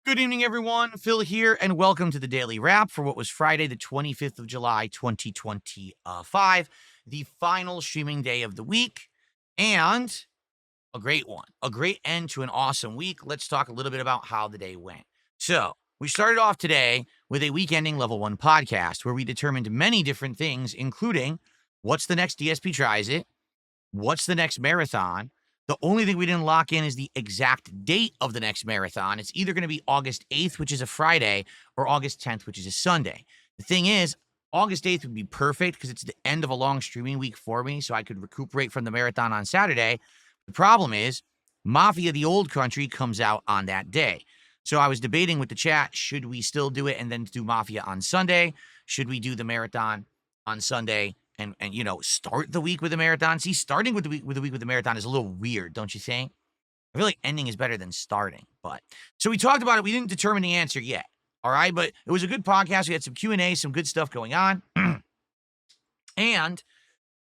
Good evening, everyone. Phil here, and welcome to the Daily Wrap for what was Friday, the 25th of July, 2025, the final streaming day of the week, and a great one, a great end to an awesome week. Let's talk a little bit about how the day went. So, we started off today with a week-ending Level 1 podcast where we determined many different things, including what's the next DSP tries it, what's the next marathon. The only thing we didn't lock in is the exact date of the next marathon. It's either going to be August 8th, which is a Friday, or August 10th, which is a Sunday. The thing is, August 8th would be perfect because it's the end of a long streaming week for me, so I could recuperate from the marathon on Saturday. The problem is, Mafia the Old Country comes out on that day. So I was debating with the chat, should we still do it and then do Mafia on Sunday? Should we do the marathon on Sunday and start the week with a marathon? See, starting with the week with the marathon is a little weird, don't you think? I feel like ending is better than starting. But so we talked about it. We didn't determine the answer yet. All right, but it was a good podcast. We had some Q&A, some good stuff going on. And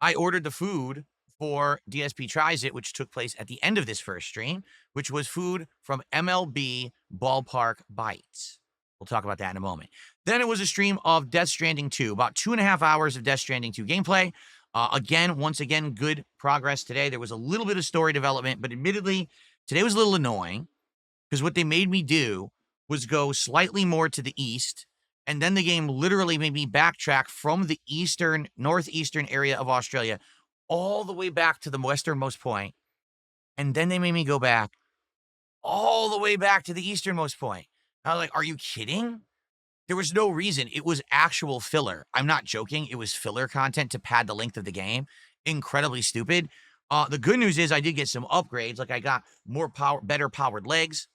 I ordered the food for DSP Tries It, which took place at the end of this first stream, which was food from MLB Ballpark Bites. We'll talk about that in a moment. Then it was a stream of Death Stranding 2, about 2.5 hours of Death Stranding 2 gameplay. Once again, good progress today. There was a little bit of story development, but admittedly, today was a little annoying because what they made me do was go slightly more to the east, and then the game literally made me backtrack from the northeastern area of Australia all the way back to the westernmost point, and then they made me go back all the way back to the easternmost point. I was like, are you kidding? There was no reason. It was actual filler. I'm not joking. It was filler content to pad the length of the game. Incredibly stupid. The good news is I did get some upgrades. Like I got more power, better powered legs,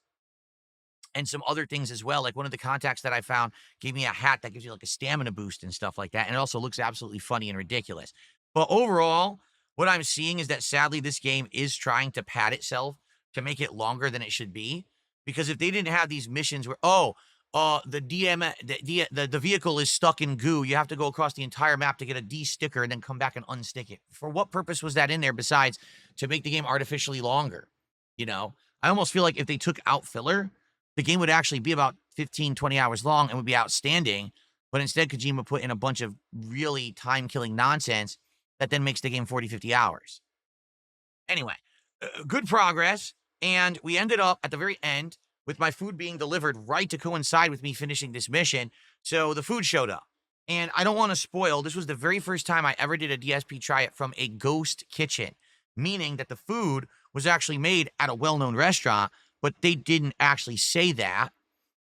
and some other things as well. Like one of the contacts that I found gave me a hat that gives you like a stamina boost and stuff like that. And it also looks absolutely funny and ridiculous. But overall, what I'm seeing is that sadly this game is trying to pad itself to make it longer than it should be. Because if they didn't have these missions where, the vehicle is stuck in goo, you have to go across the entire map to get a D sticker and then come back and unstick it. For what purpose was that in there besides to make the game artificially longer? I almost feel like if they took out filler, the game would actually be about 15, 20 hours long and would be outstanding. But instead, Kojima put in a bunch of really time-killing nonsense that then makes the game 40, 50 hours. Anyway, good progress. And we ended up at the very end with my food being delivered right to coincide with me finishing this mission. So the food showed up. And I don't want to spoil, this was the very first time I ever did a DSP try it from a ghost kitchen, meaning that the food was actually made at a well-known restaurant, but they didn't actually say that.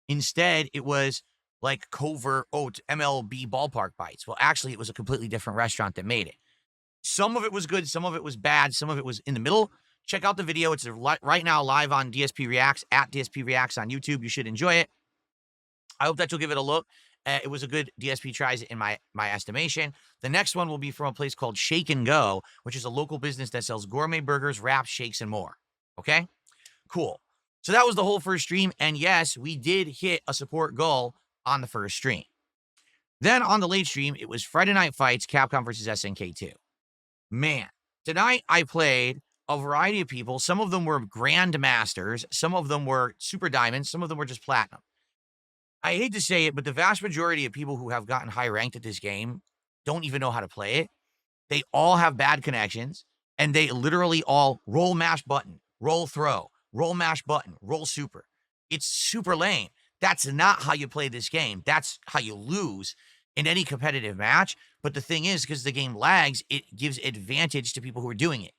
Instead, it was like covert MLB Ballpark Bites. Well, actually, it was a completely different restaurant that made it. Some of it was good, some of it was bad, some of it was in the middle. Check out the video. It's right now live on DSP Reacts, at DSP Reacts on YouTube. You should enjoy it. I hope that you'll give it a look. It was a good DSP Tries It in my estimation. The next one will be from a place called Shake and Go, which is a local business that sells gourmet burgers, wraps, shakes, and more. Okay? Cool. So that was the whole first stream. And yes, we did hit a support goal on the first stream. Then on the late stream, it was Friday Night Fights, Capcom versus SNK2. Man, tonight I played a variety of people. Some of them were grandmasters. Some of them were super diamonds. Some of them were just platinum. I hate to say it, but the vast majority of people who have gotten high ranked at this game don't even know how to play it. They all have bad connections, and they literally all roll mash button, roll throw, roll mash button, roll super. It's super lame. That's not how you play this game. That's how you lose in any competitive match. But the thing is, because the game lags, it gives advantage to people who are doing it.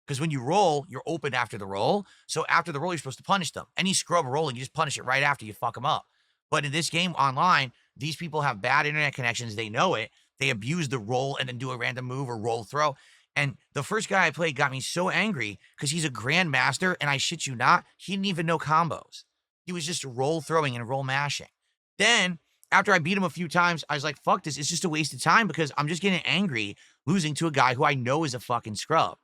Because when you roll, you're open after the roll. So after the roll, you're supposed to punish them. Any scrub rolling, you just punish it right after you fuck them up. But in this game online, these people have bad internet connections. They know it. They abuse the roll and then do a random move or roll throw. And the first guy I played got me so angry because he's a grandmaster, and I shit you not, he didn't even know combos. He was just roll throwing and roll mashing. Then, after I beat him a few times, I was like, fuck this. It's just a waste of time because I'm just getting angry losing to a guy who I know is a fucking scrub.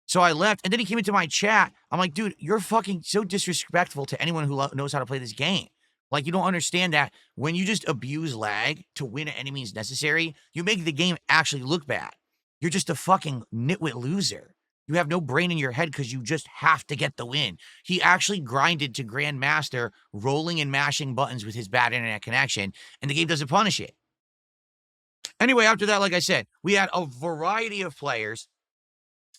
So I left, and then he came into my chat. I'm like, dude, you're fucking so disrespectful to anyone who knows how to play this game. Like, you don't understand that when you just abuse lag to win at any means necessary, you make the game actually look bad. You're just a fucking nitwit loser. you have no brain in your head because you just have to get the win. He actually grinded to Grandmaster, rolling and mashing buttons with his bad internet connection, and the game doesn't punish it. Anyway, after that, like I said, we had a variety of players,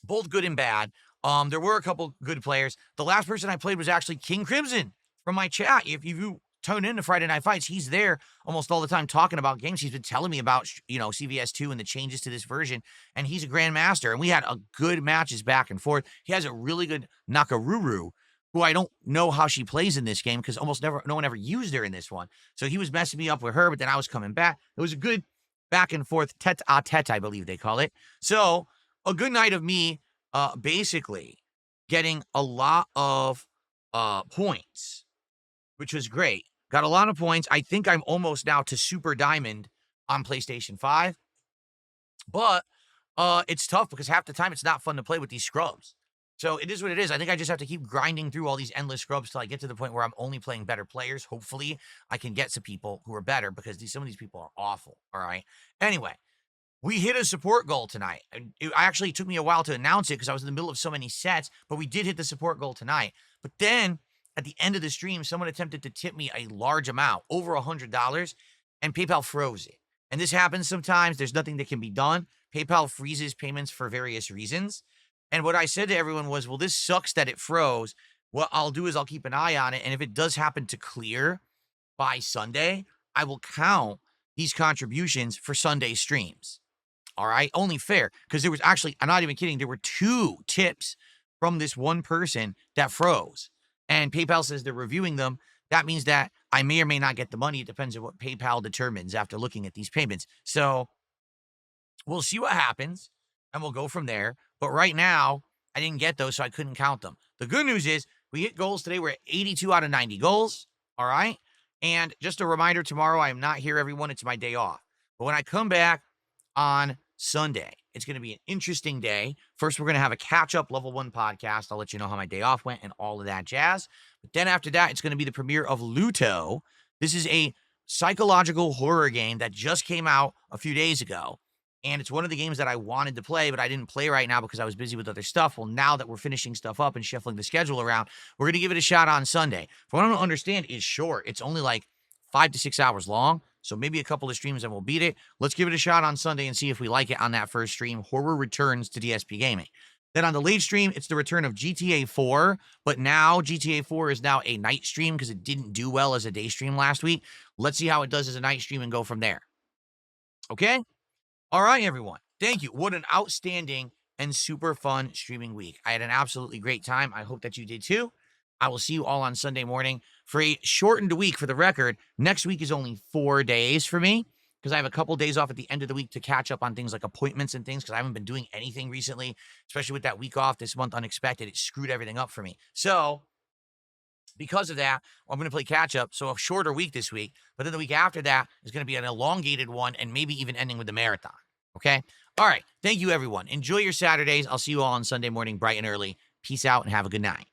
both good and bad. There were a couple good players. The last person I played was actually King Crimson from my chat. If you tune into Friday Night Fights, he's there almost all the time talking about games. He's been telling me about, CVS2 and the changes to this version, and he's a grandmaster. And we had a good matches back and forth. He has a really good Nakaruru, who I don't know how she plays in this game because no one ever used her in this one. So he was messing me up with her, but then I was coming back. It was a good back and forth tete-a-tete, I believe they call it. So a good night of me basically getting a lot of points, which was great. Got a lot of points. I think I'm almost now to Super Diamond on PlayStation 5. But it's tough because half the time it's not fun to play with these scrubs. So it is what it is. I think I just have to keep grinding through all these endless scrubs till I get to the point where I'm only playing better players. Hopefully, I can get some people who are better because some of these people are awful, all right? Anyway, we hit a support goal tonight. It actually took me a while to announce it because I was in the middle of so many sets, but we did hit the support goal tonight. But then at the end of the stream, someone attempted to tip me a large amount, over $100, and PayPal froze it. And this happens sometimes. There's nothing that can be done. PayPal freezes payments for various reasons. And what I said to everyone was, well, this sucks that it froze. What I'll do is I'll keep an eye on it. And if it does happen to clear by Sunday, I will count these contributions for Sunday streams. All right. Only fair. Because there was actually, I'm not even kidding, there were 2 tips from this one person that froze. And PayPal says they're reviewing them. That means that I may or may not get the money. It depends on what PayPal determines after looking at these payments. So we'll see what happens, and we'll go from there. But right now, I didn't get those, so I couldn't count them. The good news is we hit goals today. We're at 82 out of 90 goals. All right. And just a reminder, tomorrow I am not here, everyone. It's my day off. But when I come back on Sunday, it's going to be an interesting day. First, we're going to have a catch-up level 1 podcast. I'll let you know how my day off went and all of that jazz. But then after that, it's going to be the premiere of Luto. This is a psychological horror game that just came out a few days ago. And it's one of the games that I wanted to play, but I didn't play right now because I was busy with other stuff. Well, now that we're finishing stuff up and shuffling the schedule around, we're going to give it a shot on Sunday. From what I don't understand, it's short. It's only like 5 to 6 hours long. So maybe a couple of streams and we'll beat it. Let's give it a shot on Sunday and see if we like it on that first stream. Horror returns to DSP Gaming. Then on the late stream, it's the return of GTA 4. But now GTA 4 is now a night stream because it didn't do well as a day stream last week. Let's see how it does as a night stream and go from there. Okay? All right, everyone. Thank you. What an outstanding and super fun streaming week. I had an absolutely great time. I hope that you did too. I will see you all on Sunday morning for a shortened week. For the record, next week is only 4 days for me because I have a couple days off at the end of the week to catch up on things like appointments and things because I haven't been doing anything recently, especially with that week off this month unexpected. It screwed everything up for me. So because of that, I'm going to play catch up. So a shorter week this week, but then the week after that is going to be an elongated one and maybe even ending with the marathon. Okay. All right. Thank you, everyone. Enjoy your Saturdays. I'll see you all on Sunday morning, bright and early. Peace out and have a good night.